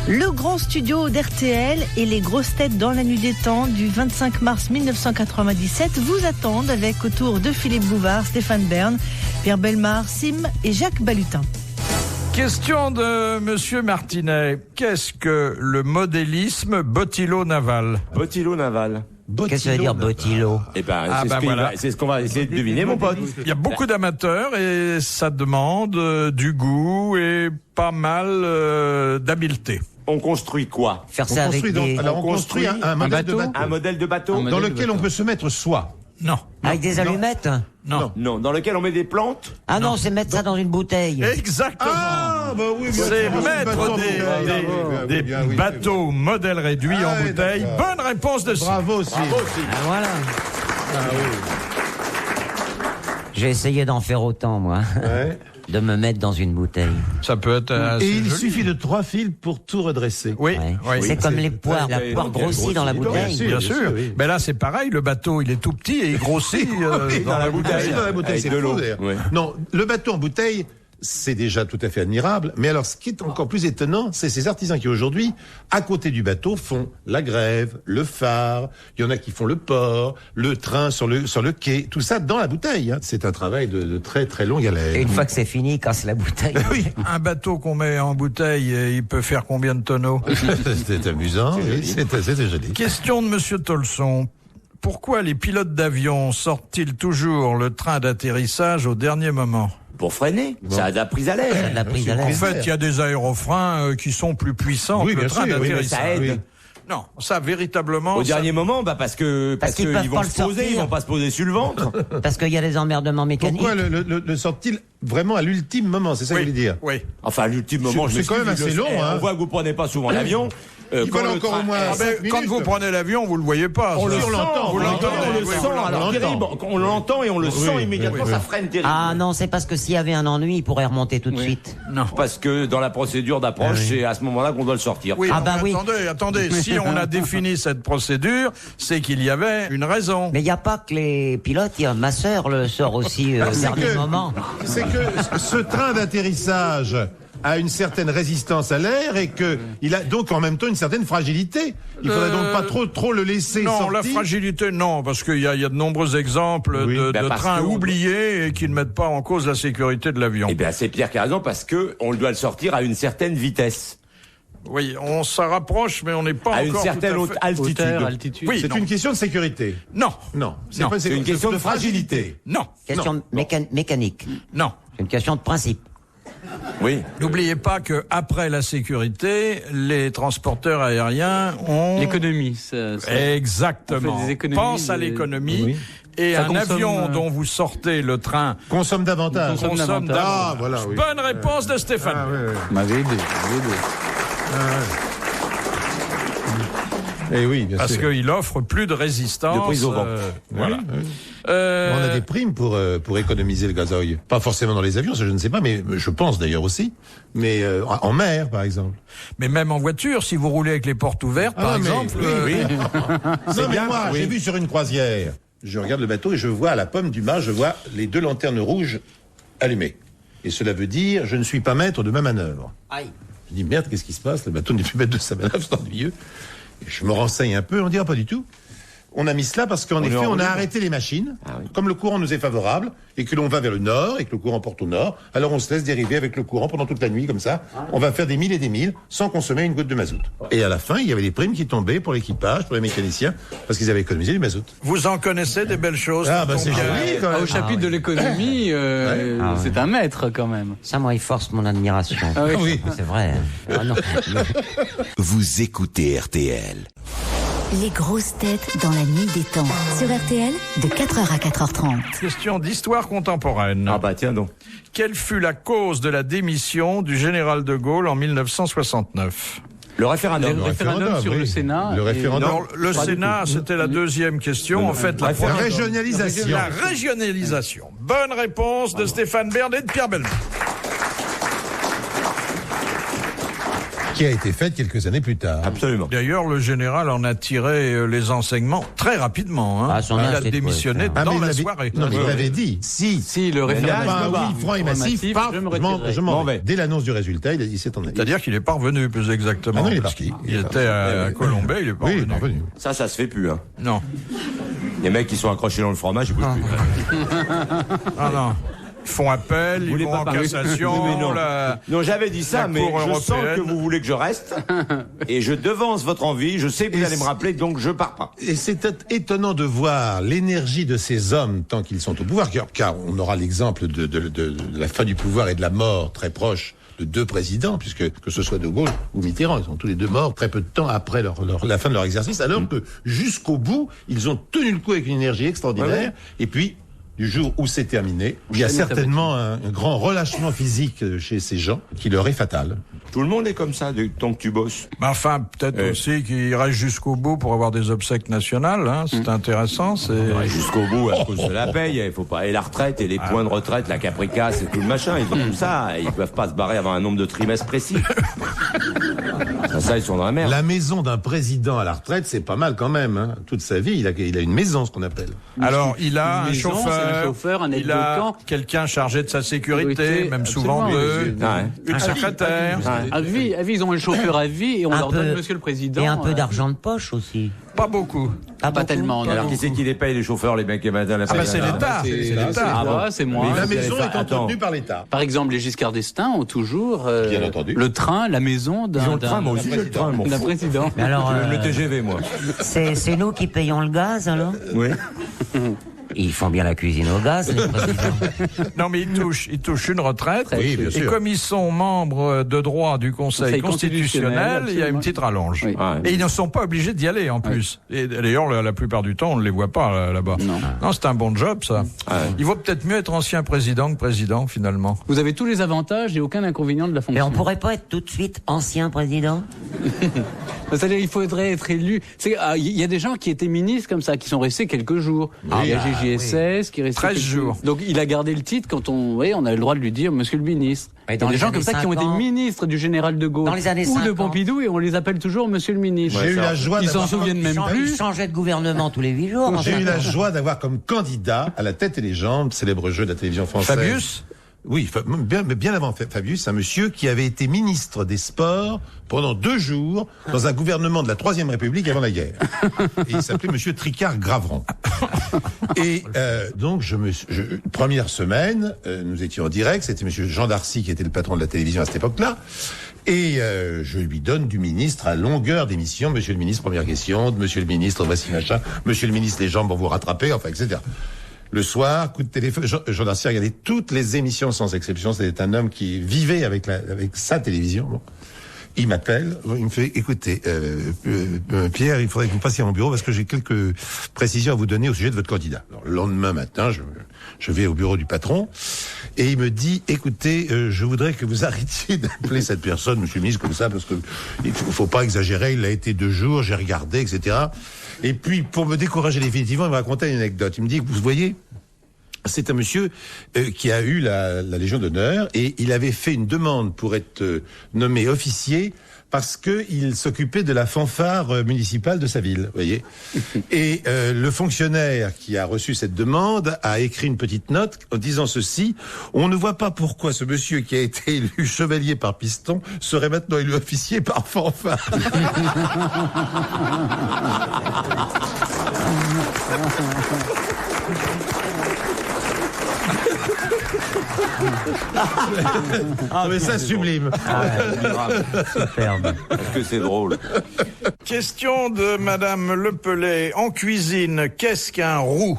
Le grand studio d'RTL et les grosses têtes dans la nuit des temps du 25 mars 1997 vous attendent avec autour de Philippe Bouvard, Stéphane Bern, Pierre Bellemare, Sim et Jacques Balutin. Question de Monsieur Martinet. Qu'est-ce que le modélisme Bottilo-Naval? Bottilo-Naval. Qu'est-ce que ça veut dire Bottilo? Eh ben, voilà. c'est ce qu'on va essayer de deviner, mon pote. Il y a beaucoup d'amateurs et ça demande du goût et pas mal d'habileté. On construit quoi? Faire ça avec des... Alors on construit un modèle de bateau. Un modèle de bateau Dans lequel on peut se mettre soi. Non. Avec des allumettes? Non. Non, dans lequel on met des plantes? Ah non, c'est mettre ça dans une bouteille. Exactement. Ah, bah oui, bien C'est sûr, mettre des bateaux modèles réduits en oui, bouteille. d'accord. Bonne réponse de Sim. Bravo, Sim. Ah, voilà. J'ai essayé d'en faire autant, moi. Ouais. De me mettre dans une bouteille. Ça peut être assez Et il joli. suffit de 3 fils pour tout redresser. Oui, Ouais. oui. C'est comme les poires. La poire grossit dans la bouteille. Bien sûr. oui. Mais là, c'est pareil. Le bateau, il est tout petit et il grossit dans la bouteille. Dans la bouteille, Avec c'est de faux, l'eau. d'ailleurs. Ouais. Non, le bateau en bouteille, c'est déjà tout à fait admirable. Mais alors, ce qui est encore plus étonnant, c'est ces artisans qui aujourd'hui, à côté du bateau, font la grève, le phare. Il y en a qui font le port, le train sur le quai. Tout ça dans la bouteille. Hein. C'est un travail de très très longue Et haleine. une fois que c'est fini, casse la bouteille. Oui, Un bateau qu'on met en bouteille, il peut faire combien de tonneaux? c'est amusant. Oui, c'était joli. Question de Monsieur Tolson. Pourquoi les pilotes d'avion sortent-ils toujours le train d'atterrissage au dernier moment? Pour freiner. Ça a de la prise à l'air. Ça a de la prise à En l'air. fait, il y a des aérofreins qui sont plus puissants Oui, que le bien train sûr, oui, mais d'atterrissage. ça aide. Oui. Non, ça véritablement. Au ça- dernier moment, parce que Parce qu'ils ils peuvent vont pas se le poser, sortir. ils vont pas se poser sur le ventre. Parce qu'il y a des emmerdements mécaniques. Pourquoi le sort-il vraiment à l'ultime moment? C'est ça que Oui, vous voulez dire? oui. Enfin, à l'ultime moment, je C'est quand même m'excuse, assez long, hein. On voit que vous prenez pas souvent l'avion. Ils Quand veulent le encore train- au moins Ah ben, 5 quand minutes. vous prenez l'avion, vous le voyez pas. On ça. le sent, l'entend, vous on l'entendez, l'entend, on le oui, sent. on l'entend. Alors terrible, on l'entend et on le sent Oui, immédiatement, oui, ça oui. freine terrible. Ah non, c'est parce que s'il y avait un ennui, il pourrait remonter tout de suite. Non. Parce que dans la procédure d'approche, c'est à ce moment-là qu'on doit le sortir. Oui, Ah non, bah mais oui. attendez. Si on a défini cette procédure, c'est qu'il y avait une raison. Mais il n'y a pas que les pilotes, ma sœur le sort aussi au dernier moment. C'est que ce train d'atterrissage a une certaine résistance à l'air et que il a donc en même temps une certaine fragilité. Il faudrait donc pas trop le laisser Non, sortir. la fragilité, non, parce qu'il y a de nombreux exemples Oui. de Parce trains que on- oubliés et qui ne mettent pas en cause la sécurité de l'avion. Eh bien, c'est Pierre qui a raison parce que on doit le sortir à une certaine vitesse, Oui, on s'en rapproche, mais on n'est pas à encore une certaine tout à fait... altitude. Oui, C'est non. une question de sécurité. Non, Non, Non, pas c'est une question de fragilité. non, Question mécanique. non. C'est une question de principe. Oui. N'oubliez pas que après la sécurité, les transporteurs aériens ont... L'économie, Exactement. On fait des économies Pense à de- l'économie. Oui. Et Ça un consomme, avion dont vous sortez le train Consomme davantage. Consomme consomme davantage. davantage. Ah, voilà, oui. Bonne réponse de Stéphane. Ah, oui, oui. m'avait aidé. Eh oui, bien Parce sûr. qu'il offre plus de résistance. De prise au vent. Voilà. Oui, oui. Euh, On a des primes pour économiser le gazoil. Pas forcément dans les avions, ça je ne sais pas, mais je pense d'ailleurs aussi. Mais en mer, par exemple. Mais même en voiture, si vous roulez avec les portes ouvertes, par Ah, mais exemple. oui, Non, mais bien, moi, oui. j'ai vu sur une croisière. Je regarde le bateau et je vois à la pomme du mât, je vois les 2 lanternes rouges allumées. Et cela veut dire, je ne suis pas maître de ma manœuvre. Aïe. Je dis, merde, qu'est-ce qui se passe? Le bateau n'est plus maître de sa manœuvre, c'est ennuyeux. Et je me renseigne un peu, on dirait pas du tout. On a mis cela parce qu'en est effet, en on a libre. arrêté les machines. Ah oui. Comme le courant nous est favorable et que l'on va vers le nord et que le courant porte au nord, alors on se laisse dériver avec le courant pendant toute la nuit, comme ça. On va faire des milles et des milles sans consommer une goutte de mazout. Et à la fin, il y avait des primes qui tombaient pour l'équipage, pour les mécaniciens, parce qu'ils avaient économisé du mazout. Vous en connaissez des belles choses. Ah, bah tonton c'est Pierre. joli quand Ah, même. au chapitre de l'économie, Ah ouais. c'est un maître quand même. Ça, moi, il force mon admiration. Ah oui. Oui. C'est vrai. Ah non. Vous écoutez RTL. Les grosses têtes dans la nuit des temps. Sur RTL, de 4h à 4h30. Question d'histoire contemporaine. Ah bah tiens donc. Quelle fut la cause de la démission du général de Gaulle en 1969? Le référendum. Le référendum sur oui. le Sénat. Le et- référendum. Non, le Sénat, c'était la deuxième question. En fait, la La première... régionalisation. La régionalisation. Bonne réponse de Stéphane Bern et de Pierre Bellemare. Qui a été faite quelques années plus tard. Absolument. D'ailleurs, le général en a tiré les enseignements très rapidement. Hein. Ah, son Il âge, a c'est démissionné quoi, dans mais il la avait- soirée. Non, mais il avait dit, si le il n'y a référendum pas un va, oui franc et massif, paf, je je m'en vais. Dès l'annonce du résultat, il s'est en allé. C'est-à-dire qu'il est pas revenu, plus exactement. Ah non, il est parce parti. qu'il était à Colombay, il est pas Oui, il est revenu. parvenu. Ça se fait plus. Hein. Non. Les mecs qui sont accrochés dans le fromage, ils bougent plus. Ah non. Ils font appel, Vous ils voulez vont pas en parler cassation. Oui, mais non. Non, j'avais dit ça, la mais Cour je sens européenne. que vous voulez que je reste. Et je devance votre envie. Je sais que vous allez me rappeler, donc je pars pas. Et c'est étonnant de voir l'énergie de ces hommes tant qu'ils sont au pouvoir, car on aura l'exemple de la fin du pouvoir et de la mort très proche de deux présidents, puisque que ce soit De Gaulle ou Mitterrand, ils sont tous les deux morts très peu de temps après la fin de leur exercice, alors que jusqu'au bout, ils ont tenu le coup avec une énergie extraordinaire, et puis du jour où c'est terminé, il y a certainement un grand relâchement physique chez ces gens qui leur est fatal. Tout le monde est comme ça, tant que tu bosses. Mais enfin, peut-être aussi qu'il reste jusqu'au bout pour avoir des obsèques nationales. Hein. C'est intéressant. C'est Ouais, jusqu'au bout, à cause de la paye, il faut pas. Et la retraite, et les points de retraite, la capricace, et tout le machin, ils ont tout ça. Ils peuvent pas se barrer avant un nombre de trimestres précis. Ça, ils sont dans la merde. La maison d'un président à la retraite, c'est pas mal quand même. Hein. Toute sa vie, il a une maison, ce qu'on appelle. Alors, il a Une un maison, c'est un chauffeur, chauffeur, un aide il de a camp. quelqu'un chargé de sa sécurité, Sécurité, même souvent absolument, deux, Ouais. une secrétaire. À vie, ils ont un chauffeur à vie et on Un leur peu- donne Monsieur le Président. Et un peu d'argent de poche aussi. Pas beaucoup. Pas tellement. non. Alors, qui c'est qui les paye, les chauffeurs, les mecs et madame, la Ah bah c'est paye, l'État. C'est C'est l'État. Ah bon. moi, c'est moi. Mais La vous allez maison faire- est attends. entretenue par l'État. Par exemple, les Giscard d'Estaing ont toujours Bien entendu. le train, la maison d'un Ils ont le train, moi aussi j'ai le train, mon d'un fou. président. Mais alors, Le TGV, moi. c'est nous qui payons le gaz, alors? Oui. Ils font bien la cuisine au gaz, les présidents. Non, mais ils touchent une retraite. Oui, bien Et sûr. comme ils sont membres de droit du Conseil Conseil constitutionnel, constitutionnel, il y a une absolument. petite rallonge. Oui. Ah, Et ils ne sont pas obligés d'y aller en plus. Et d'ailleurs, la plupart du temps, on ne les voit pas là-bas. Non. C'est un bon job, ça. Il vaut peut-être mieux être ancien président que président, finalement. Vous avez tous les avantages et aucun inconvénient de la Mais fonction. on pourrait pas être tout de suite ancien président? C'est-à-dire, il faudrait être élu. Il y a des gens qui étaient ministres comme ça, qui sont restés quelques jours. Il y a GGSS qui est resté 13 quelques jours. Donc, il a gardé le titre quand on a le droit de lui dire Monsieur le ministre. Mais Il y dans a des les gens années comme ça qui ont été 50, ministres du général de Gaulle Dans les années ou de 50. Pompidou et on les appelle toujours Monsieur le ministre. J'ai eu la joie Ils s'en d'avoir souviennent même Ils plus. changeaient de gouvernement tous les 8 jours. J'ai enfin. eu la joie d'avoir comme candidat à la tête et les jambes, célèbre jeu de la télévision française. Fabius? Oui, bien avant Fabius, un monsieur qui avait été ministre des Sports pendant 2 jours dans un gouvernement de la Troisième République avant la guerre. Et il s'appelait monsieur Tricard-Gravron. Et donc, première semaine, nous étions en direct, c'était monsieur Jean Darcy qui était le patron de la télévision à cette époque-là. Et je lui donne du ministre à longueur d'émission. Monsieur le ministre, première question. Monsieur le ministre, voici machin. Monsieur le ministre, les jambes vont vous rattraper, enfin, etc. Le soir, coup de téléphone, Jean Darcy regardait toutes les émissions sans exception. C'était un homme qui vivait avec sa télévision. Bon. Il m'appelle, il me fait, écoutez, Pierre, il faudrait que vous passiez à mon bureau parce que j'ai quelques précisions à vous donner au sujet de votre candidat. Alors, le lendemain matin, je vais au bureau du patron et il me dit, écoutez, je voudrais que vous arrêtiez d'appeler cette personne, monsieur le ministre, comme ça, parce que il faut pas exagérer, il a été 2 jours, j'ai regardé, etc. Et puis, pour me décourager définitivement, il me racontait une anecdote. Il me dit, vous voyez, c'est un monsieur qui a eu la Légion d'honneur et il avait fait une demande pour être nommé officier parce que il s'occupait de la fanfare municipale de sa ville, vous voyez. Et le fonctionnaire qui a reçu cette demande a écrit une petite note en disant ceci: on ne voit pas pourquoi ce monsieur qui a été élu chevalier par piston serait maintenant élu officier par fanfare. Mais ça sublime. Superbe. Parce que c'est drôle. Question de Madame Lepelay. En cuisine, qu'est-ce qu'un roux?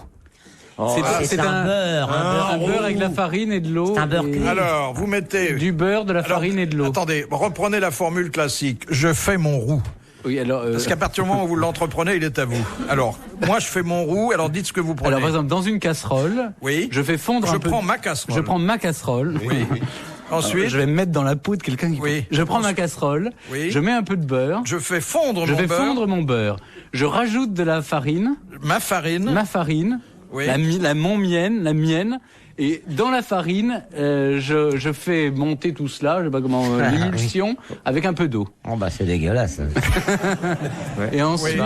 C'est un beurre. un beurre avec de la farine et de l'eau. C'est un beurre et- cuit. Alors, vous mettez... Du beurre, de la Alors, farine et de l'eau. Attendez, reprenez la formule classique. Je fais mon roux. Oui, alors, Parce qu'à partir du moment où vous l'entreprenez, il est à vous. Alors, moi, je fais mon roux. Alors, dites ce que vous prenez. alors, par exemple, dans une casserole, Oui. je fais fondre Je un peu. prends ma casserole. Je prends ma casserole. Oui. Ensuite, Je vais me mettre dans la poudre quelqu'un qui. Oui. Je prends ma casserole. Oui. Je mets un peu de beurre. je fais fondre Je mon fais beurre, fondre mon beurre. Je rajoute de la farine, ma farine. ma farine, Oui. la mienne, Et dans la farine, je fais monter tout cela, je sais pas comment, l'émulsion, avec un peu d'eau. Oh bah c'est dégueulasse. Et ensuite,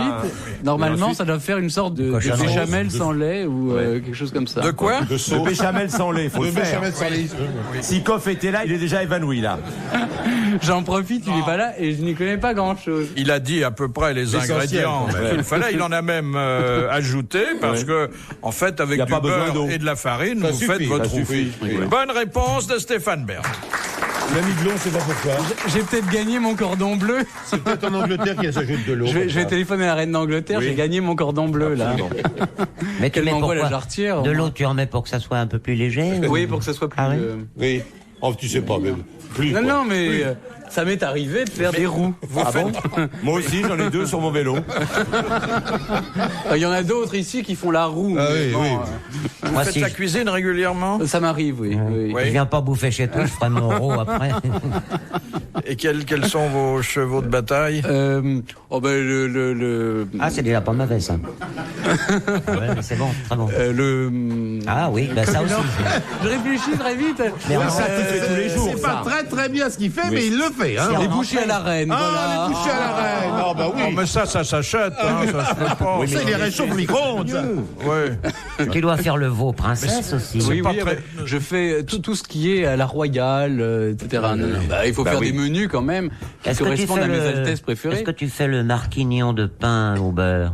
normalement, ça doit faire une sorte de béchamel sans lait ou quelque chose comme ça. De quoi? De béchamel sans lait, faut le faire. Béchamel sans lait. Si Koff était là, il est déjà évanoui, là. J'en profite, il n'est pas là et je n'y connais pas grand-chose. Il a dit à peu près les ingrédients qu'il fallait. Il en a même ajouté parce que, en fait, avec du beurre et de la farine, vous faites votre roux. Bonne réponse de Stéphane Bern. L'ami Blond, c'est pas pourquoi. J'ai peut-être gagné mon cordon bleu. C'est peut-être en Angleterre qu'il s'ajoute de l'eau. Je vais téléphoner à la reine d'Angleterre, j'ai gagné mon cordon bleu, là. Mais tu mets pourquoi la jarretière. De l'eau, tu en mets pour que ça soit un peu plus léger? Oui, pour que ça soit plus... Oui. Oh, tu sais pas, mais plus. Non, mais ça m'est arrivé de faire des roues. Moi aussi, j'en ai 2 sur mon vélo. Il y en a d'autres ici qui font la roue. Vous faites la cuisine régulièrement? Ça m'arrive, oui. Je viens pas bouffer chez toi, je ferai mon roux après. Et quels sont vos chevaux de bataille? Ah, c'est déjà pas mauvais, ça. Ouais, mais c'est bon, très bon. Ah oui, bah ça aussi. Je réfléchis très vite. Mais Ça, tu fais tous les jours. C'est pas très bien ce qu'il fait, mais il le fait. Hein. Les bouchées à la reine. Ah, les bouchées à la reine. Ah, bah oui. Oh, mais ça s'achète, ça se fait pas. Ça, il les réchauffe au micro-ondes. Ouais. Tu dois faire le veau princesse aussi. Oui, je fais tout ce qui est à la royale, etc. Il faut faire des menus quand même qui correspondent à mes altesses préférées. Est-ce que tu fais le marquignon de pain au beurre?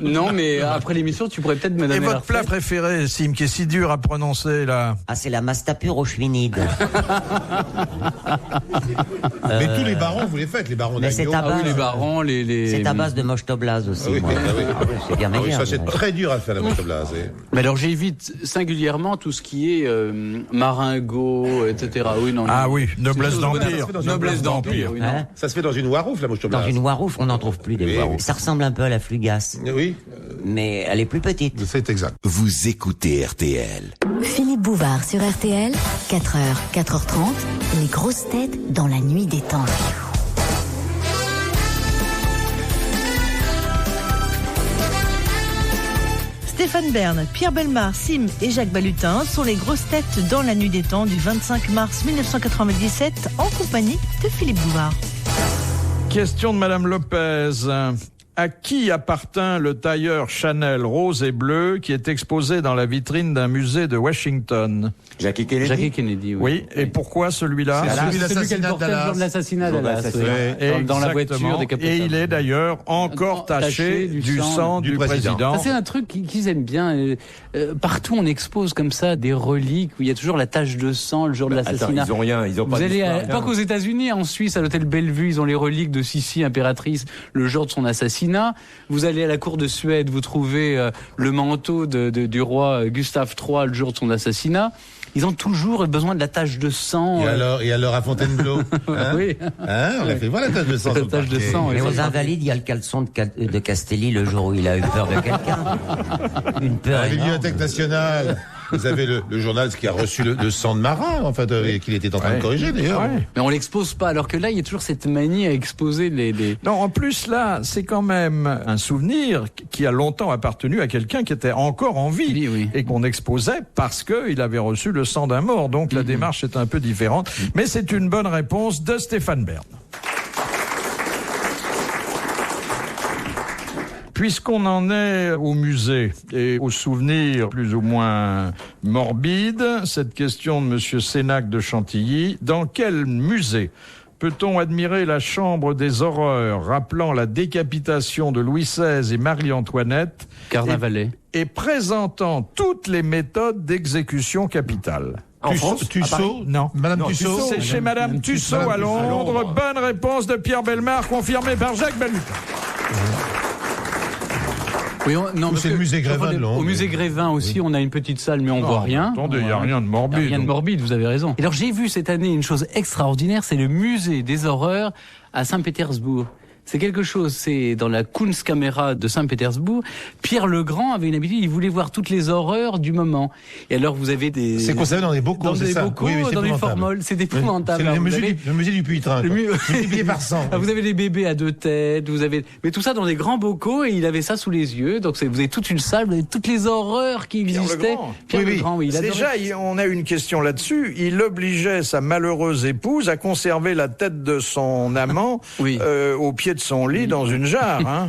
Non, mais après l'émission, tu pourrais peut-être me donner. Et votre plat préféré, Sim, qui est si dur à prononcer, là? Ah, c'est la mastapure au chouinide. Mais tous les barons, vous les faites, les barons d'agneau. Les barons, C'est à base de mochtoblaz aussi, moi. C'est bien meilleur. Ça, c'est très dur à faire, la mochtoblaz. Mais alors, j'évite singulièrement tout ce qui est maringot, etc. Oui, noblesse d'empire. Noblesse d'empire, oui. Ça se fait dans une warouf, la mochtoblaz. Dans une warouf, on n'en trouve plus des waroufs. Ça ressemble un peu à la flugasse. Oui. Mais elle est plus petite. C'est exact. Vous écoutez RTL. Philippe Bouvard sur RTL, 4h, 4h30, les grosses têtes dans la nuit des temps. Stéphane Bern, Pierre Bellemare, Sim et Jacques Balutin sont les grosses têtes dans la nuit des temps du 25 mars 1997 en compagnie de Philippe Bouvard. Question de Madame Lopez. À qui appartint le tailleur Chanel rose et bleu qui est exposé dans la vitrine d'un musée de Washington? Jackie Kennedy. Oui. Et pourquoi celui-là? C'est lui qui portait le jour de l'assassinat d'Allas. Dans la voiture décapotable. Et il est d'ailleurs encore taché du sang du président. C'est un truc qu'ils aiment bien. Partout, on expose comme ça des reliques où il y a toujours la tache de sang le jour de l'assassinat. Attends, ils ont rien, ils ont pas d'histoire. Pas qu'aux États-Unis, en Suisse, à l'hôtel Bellevue, ils ont les reliques de Sissi, impératrice, le jour de son assassinat. Vous allez à la cour de Suède, vous trouvez le manteau du roi Gustave III le jour de son assassinat. Ils ont toujours besoin de la tache de sang. Et alors à Fontainebleau, oui. On a fait voir la tache de sang. La tache de sang. Mais aux Invalides, il y a le caleçon de Castelli le jour où il a eu peur de quelqu'un. Une peur À la énorme. Bibliothèque nationale. Vous avez le journal qui a reçu le sang de marin, en fait, qu'il était en train de corriger d'ailleurs. Ouais. Mais on l'expose pas, alors que là, il y a toujours cette manie à exposer les... Non, en plus, là, c'est quand même un souvenir qui a longtemps appartenu à quelqu'un qui était encore en vie et qu'on exposait parce qu'il avait reçu le sang d'un mort. Donc la démarche est un peu différente. Mais c'est une bonne réponse de Stéphane Bern. Puisqu'on en est au musée et aux souvenirs plus ou moins morbides, cette question de Monsieur Sénac de Chantilly, dans quel musée peut-on admirer la chambre des horreurs rappelant la décapitation de Louis XVI et Marie-Antoinette Carnavalet. et présentant toutes les méthodes d'exécution capitale? Tussaud? Non. Madame Tussaud? C'est chez Madame Tussaud à Londres. Bonne réponse de Pierre Bellemare, confirmée par Jacques Balutin. Oui, c'est le musée Grévin de Londres. Au musée Grévin aussi, on a une petite salle, mais on voit rien. Attendez, il n'y a rien de morbide. Il n'y a rien de morbide, vous avez raison. Et alors, j'ai vu cette année une chose extraordinaire, c'est le musée des horreurs à Saint-Pétersbourg. C'est quelque chose, c'est dans la Kunstkamera de Saint-Pétersbourg. Pierre le Grand avait une habitude, il voulait voir toutes les horreurs du moment. Et alors vous avez des... C'est conservé dans des bocaux, dans c'est des ça? bocaux, dans des formoles, c'est épouvantable. C'est le musée du Puy-Train. Multiplié par 100. Vous avez des bébés à 2 têtes, mais tout ça dans des grands bocaux, et il avait ça sous les yeux. Donc vous avez toute une salle, vous avez toutes les horreurs qui existaient. Pierre le Grand, oui. Déjà, on a une question là-dessus. Il obligeait sa malheureuse épouse à conserver la tête de son amant au pied de son lit dans une jarre. Hein.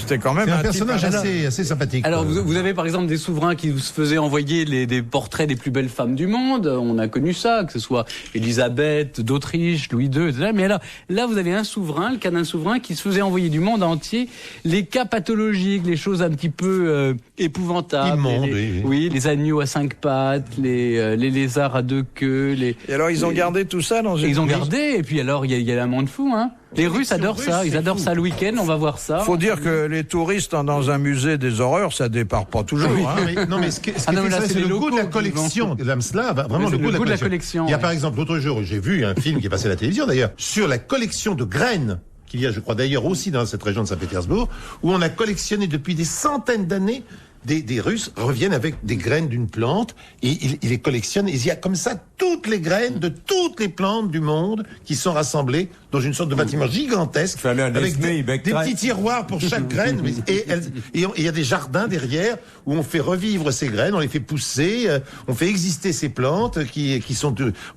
C'était quand même un personnage assez sympathique. Alors vous avez par exemple des souverains qui se faisaient envoyer des portraits des plus belles femmes du monde. On a connu ça, que ce soit Élisabeth d'Autriche, Louis II, etc. Mais alors là vous avez un souverain, le cas d'un souverain qui se faisait envoyer du monde entier les cas pathologiques, les choses un petit peu épouvantables. Immondes, oui, les agneaux à 5 pattes, les lézards à 2 queues. Et alors ils ont gardé tout ça dans une... Ils ont gardé, et puis alors il y a la monde fou, hein. Les Russes adorent ça, ils adorent ça le week-end, on va voir ça. Faut dire que les touristes dans un musée des horreurs, ça départ pas toujours. Oui, hein. non, mais ce qui est c'est le goût de la collection. L'Amslav, vraiment le goût de la collection. Il y a par exemple, l'autre jour, j'ai vu un film qui est passé à la télévision d'ailleurs, sur la collection de graines qu'il y a, je crois d'ailleurs aussi dans cette région de Saint-Pétersbourg, où on a collectionné depuis des centaines d'années. Des Russes reviennent avec des graines d'une plante et ils les collectionnent. Il y a comme ça toutes les graines de toutes les plantes du monde qui sont rassemblées dans une sorte de bâtiment gigantesque avec des petits tiroirs pour chaque graine. Et il y a des jardins derrière où on fait revivre ces graines, on les fait pousser, on fait exister ces plantes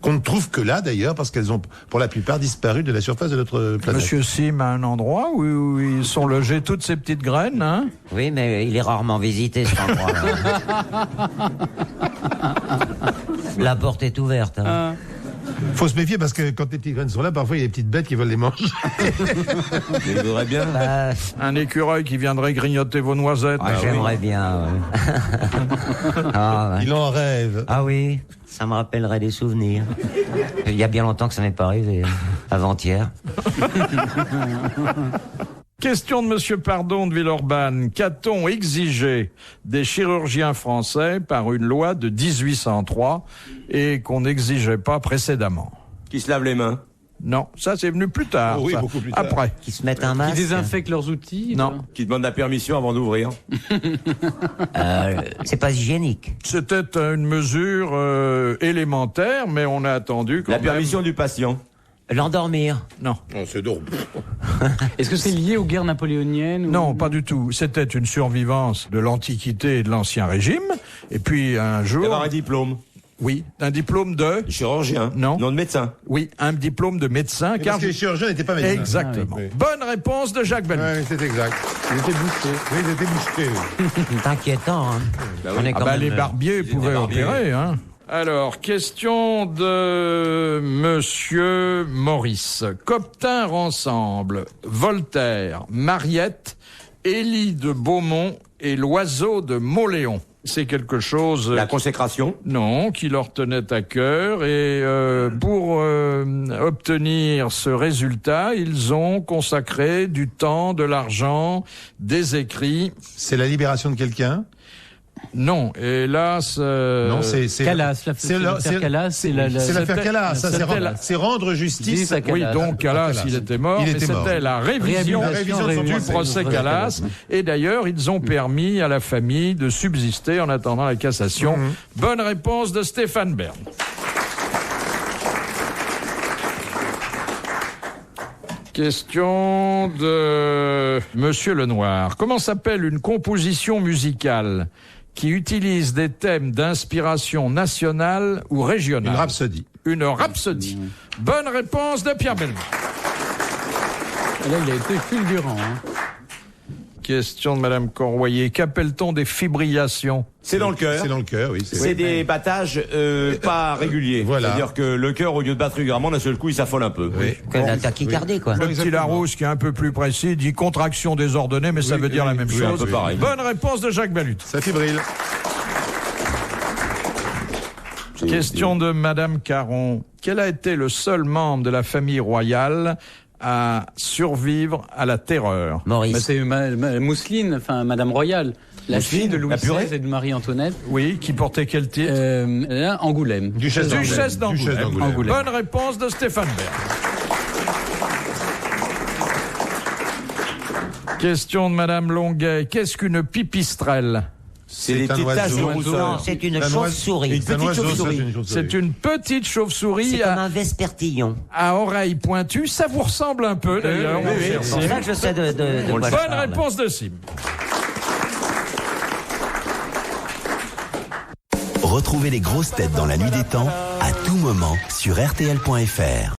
qu'on ne trouve que là d'ailleurs parce qu'elles ont pour la plupart disparu de la surface de notre planète. Monsieur Sim a un endroit où ils sont logés toutes ces petites graines, hein? Oui, mais il est rarement visité. Cet endroit-là. La porte est ouverte. Hein. Faut se méfier parce que quand les petites graines sont là, parfois il y a des petites bêtes qui veulent les manger. Il voudrait bien. Un écureuil qui viendrait grignoter vos noisettes. J'aimerais bien. Il en rêve. Ah oui, ça me rappellerait des souvenirs. Il y a bien longtemps que ça m'est pas arrivé. Avant-hier. Question de Monsieur Pardon de Villeurbanne. Qu'a-t-on exigé des chirurgiens français par une loi de 1803 et qu'on n'exigeait pas précédemment? Qui se lavent les mains? Non, ça c'est venu plus tard. Oui, beaucoup plus tard. Après. Qui se mettent un masque. Qui désinfectent leurs outils. Non. Qui demandent la permission avant d'ouvrir. C'est pas hygiénique. C'était une mesure élémentaire, mais on a attendu quand même. La permission du patient. L'endormir. Non. Non, c'est drôle. Est-ce que c'est lié aux guerres napoléoniennes? Non, pas du tout. C'était une survivance de l'Antiquité et de l'Ancien Régime. Et puis un jour... D'avoir un diplôme. Oui, un diplôme de... Chirurgien. Non. Non, de médecin. Oui, un diplôme de médecin. Parce que les chirurgiens n'étaient pas médecins. Exactement. Oui. Bonne réponse de Jacques Bellamy. Oui, c'est exact. Il était bouché. Oui, ils étaient bouchés. C'est inquiétant. Hein. On est quand même... Les barbiers pouvaient opérer, hein. Alors, question de Monsieur Maurice. Qu'obtinrent ensemble Voltaire, Mariette, Élie de Beaumont et l'oiseau de Mauléon? C'est quelque chose... La consécration? Non, qui leur tenait à cœur. Et pour obtenir ce résultat, ils ont consacré du temps, de l'argent, des écrits. C'est la libération de quelqu'un? Non, hélas... Non, c'est Calas, l'affaire Calas, c'est l'affaire Calas. C'est rendre justice à Calas. Oui, donc Calas, il était mort, mais c'était la révision du procès Calas. Et d'ailleurs, ils ont permis à la famille de subsister en attendant la cassation. Bonne réponse de Stéphane Bern. Question de Monsieur Lenoir. Comment s'appelle une composition musicale qui utilise des thèmes d'inspiration nationale ou régionale? Une rhapsodie. Une rhapsodie. Bonne réponse de Pierre Bellemare. Là, il a été fulgurant. Hein. Question de Madame Corroyer. Qu'appelle-t-on des fibrillations? C'est dans le cœur. C'est dans le cœur, oui. C'est des battages pas réguliers. Voilà. C'est-à-dire que le cœur, au lieu de battre régulièrement, d'un seul coup, il s'affole un peu. Oui. Comme la tachycardie, quoi. Le petit Larousse, qui est un peu plus précis, dit contraction désordonnée, mais ça veut dire la même chose. Un peu pareil. Bonne réponse de Jacques Balut. Ça fibrille. Question de Madame Caron. Quel a été le seul membre de la famille royale à survivre à la terreur? Maurice. Bah, c'est Mousseline, enfin Madame Royale, la fille de Louis XVI et de Marie-Antoinette. Oui, qui portait quel titre? Angoulême. Duchesse d'Angoulême. Bonne réponse de Stéphane Bern. Question de Madame Longuet. Qu'est-ce qu'une pipistrelle? C'est des petites taches de rousseur. Non, c'est une chauve-souris. C'est une petite chauve-souris. C'est comme un vespertillon. À oreilles pointues. Ça vous ressemble un peu, d'ailleurs. C'est pour ça que je sais de quoi je Bonne parle. réponse de Sim. Retrouvez les grosses têtes dans la nuit des temps à tout moment sur RTL.fr.